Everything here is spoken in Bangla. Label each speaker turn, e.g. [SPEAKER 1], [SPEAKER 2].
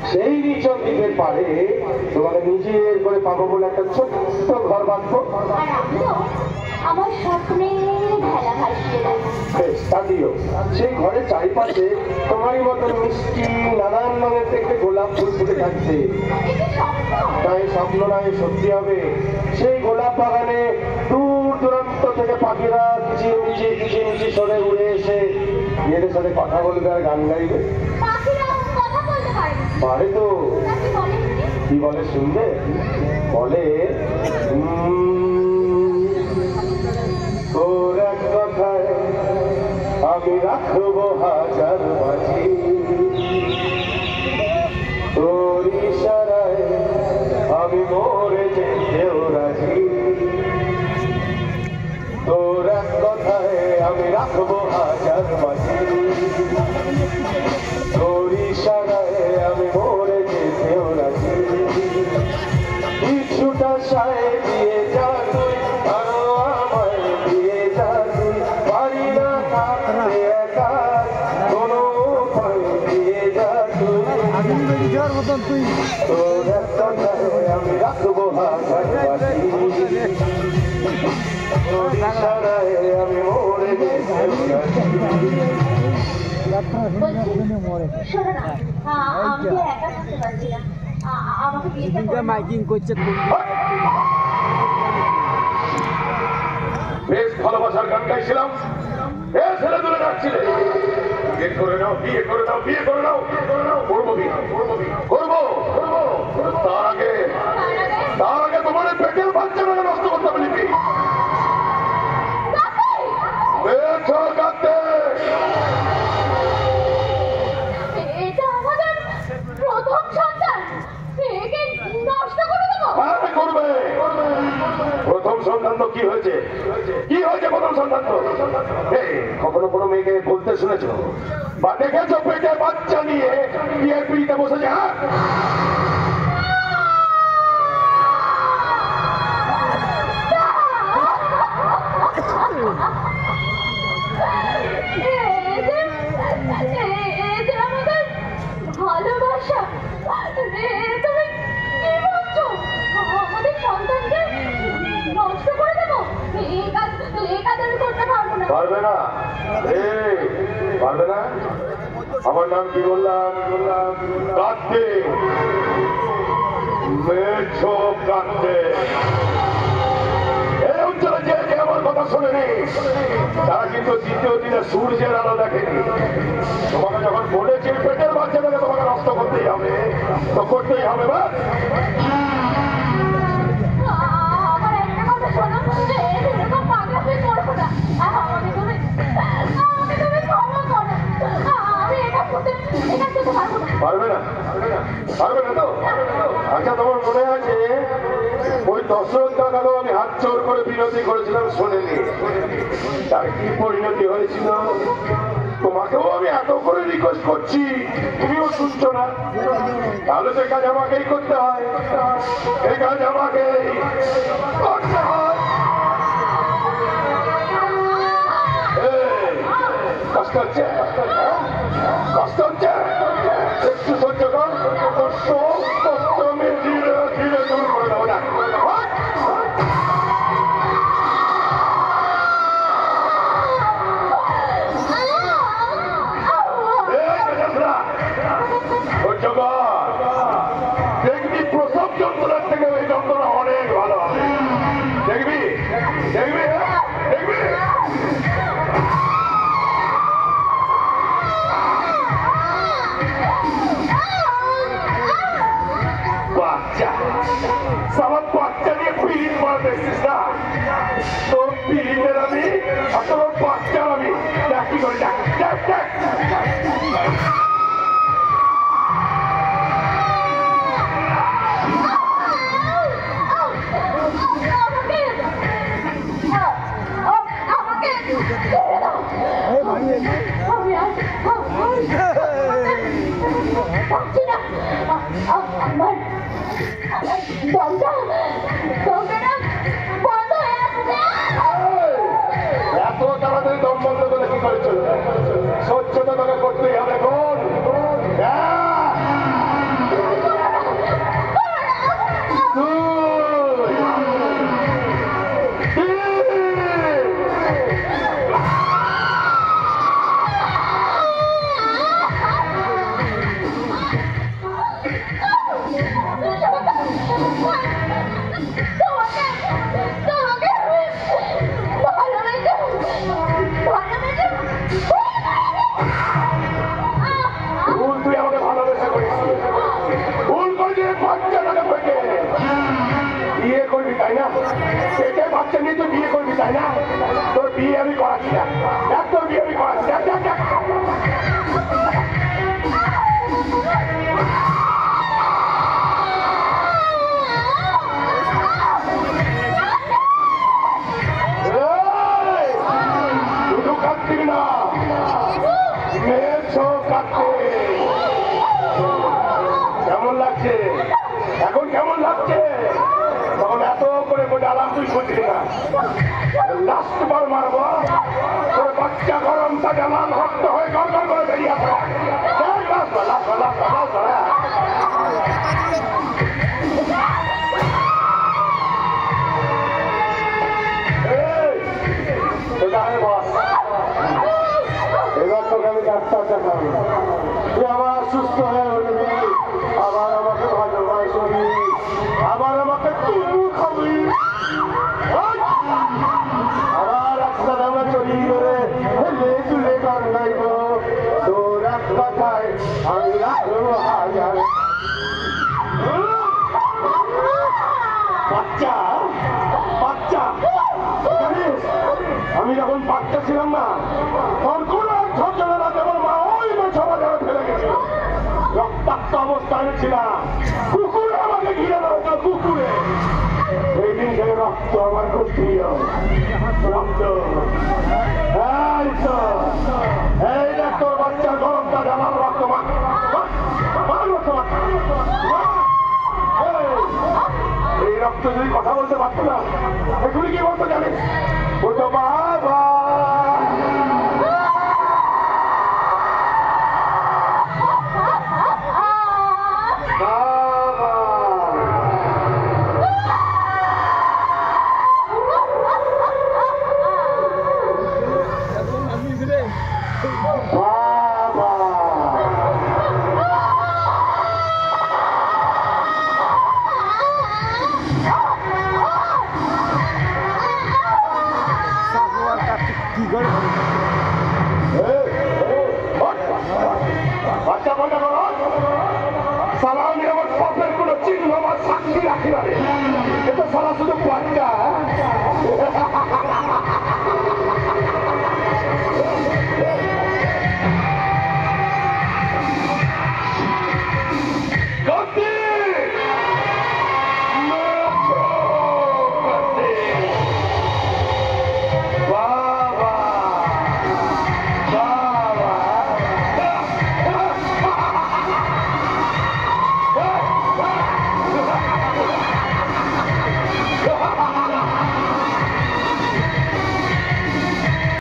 [SPEAKER 1] সেই নিচন দ্বীপের পারে তোমাকে নিজের করে পাবো বলে একটা ছোট্ট ঘর বাঁধবো।
[SPEAKER 2] আমার স্বপ্নের ভেলা ভাসিয়ে দেবো।
[SPEAKER 1] তা দিও। সেই ঘরের চারিপাশে তোমারই মতন মিষ্টি নানান রঙের থেকে গোলাপ ফুল ফুটে থাকছে। তাই স্বপ্ন নয় সত্যি হবে। সেই গোলাপ বাগানে দূর দূরান্ত থেকে পাখিরা কিচিমিচি সরে উড়ে এসে মেয়েদের সাথে কথা বলবে আর গান গাইবে। পারে তো। কি বলে শুনবে? বলে তোর এক কথায় আমি রাখবো হাজার বাজি, তোর ইশারায় আমি মরে যেতেও রাজি। তোর এক কথায় আমি রাখবো হাজার বাজি, তোর ইশারায় আমি মরে যেতেও রাজি। কিছুটা সায় দিয়ে যা তুই, আরো আমায় দিয়ে যা তুই, পারি না থাকতে একা কোনো উপায় দিয়ে যা তুই। তোর এক কথায় আমি রাখবো হাজার বাজি, তোর ইশারায় আমি মরে যেতেও রাজি।
[SPEAKER 3] মাইকিং করছে
[SPEAKER 1] বেশ ভালোবাসার গান গাইছিলাম, ছেলে তুলে যাচ্ছিলে। বিয়ে করে নাও, বিয়ে করে নাও, বিয়ে করে নাও, বিয়ে করে নাও। করবো বিয়ে, করবো। তার আগে তোমার পেটের বাচ্চাটাকে নষ্ট করতে হবে লিপি। প্রথম সন্তান তো কি হয়েছে? কি হয়েছে প্রথম সন্তান তো? কখনো কোনো মেয়েকে বলতে শুনেছ বা দেখেছো পেটে বাচ্চা নিয়ে বিয়ের পিড়িতে বসেছে? হ্যাঁ,
[SPEAKER 2] ভালোবাসা তুমি কি বলছো? আমাদের সন্তানকে নষ্ট করে দেবো? এই কাজ আমি করতে পারবো না।
[SPEAKER 1] পারবে না? পারবে না? আমার নাম কি বললাম? কার্তিক, মেছো কার্তিক। এই অঞ্চলে যে আমার কথা শোনেনি তারা কিন্তু দ্বিতীয় দিনে সূর্যের আলো দেখেনি। তোমাকে যখন বলেছি পেটের বাচ্চাটাকে তোমাকে নষ্ট করতেই হবে, তো করতেই হবে। বা
[SPEAKER 2] আমার একটা কথা শোনো, এরকম পাগলামি করবো না। আমাকে তুমি ক্ষমা করো। আমি এটা করতে পারবো না।
[SPEAKER 1] পারবে না? পারবে না তো? আচ্ছা, তোমার মনে আছে ওই দশরথ কাকাকেও আমি হাত জোর করে বিনতি করেছিলাম, শোনেনি? তার কি পরিণতি হয়েছিল? তোমাকেও আমি এত করে রিকোয়েস্ট করছি, তুমিও শুনছো না। তাহলে তো কাজ আমাকেই করতে হয়, এই কাজ আমাকেই করতে হয়। কষ্ট হচ্ছে? কষ্ট হচ্ছে? একটু সহ্য কর, কষ্ট আমি ধীরে ধীরে দূর করে দেবো না। দেখবি প্রসব যন্ত্রণার থেকে ওই যন্ত্রণা অনেক ভালো হবে। দেখবি দেখবি দেখবি। বাচ্চা সবার বাচ্চা নিয়ে পিড়িত মারা দেখছিস না? তোর পিড়িতের আমি আর তোর বাচ্চার আমি কি করে দেখ। এত তাড়াতাড়ি দম বন্ধ করে কি করে চলবে? স্বচ্ছতা করতেই হবে। কোন তাই না? তোর বিয়ে আমি করাচ্ছি না, দেখ তোর বিয়ে আমি করাচ্ছি, দেখ দেখ দেখ। শুধু কার্তিক না, মেয়েছো কার্তিক। কেমন লাগছে এখন, কেমন লাগছে? তখন এত করে আলাম তুই বুঝলি না। লাস্ট বার মারবো, তোর বাচ্চা গরমটা লাল রক্ত হয়ে গড়গড় করে বেরিয়ে আসে। এবার তোকে আমি ডাক্তার দেখাবো, তুই আবার সুস্থ হয়ে উঠবি, আবার আমাকে ভালোবাসবি, আবার আমাকে তুলু খাবি, আবার রাস্তাটা আমরা চলি করে হেলে তুলে গান গাইব। তোর এক কথায় আমি রাখবো হাজার। বাচ্চা বাচ্চা জানিস, আমি যখন বাচ্চা ছিলাম না, তখন কোন এক ছোটবেলাতে আমার মা ওই মাছা বাজারে ফেলে গেছিল। রক্তাক্ত অবস্থায় ছিলাম, কুকুরে আমাকে ঘিরে ধরেছিল, কুকুরে। এই দিন থেকে রক্ত আমার খুব প্রিয়, রক্ত। এই তো, এই দেখ তোর বাচ্চার গরমটা জানার রক্ত মা, এই রক্ত যদি কথা বলতে পারতো না, এগুলি কি বলতো জানিস? বলতো বাবা। বাচ্চা বলতে বলো, সালা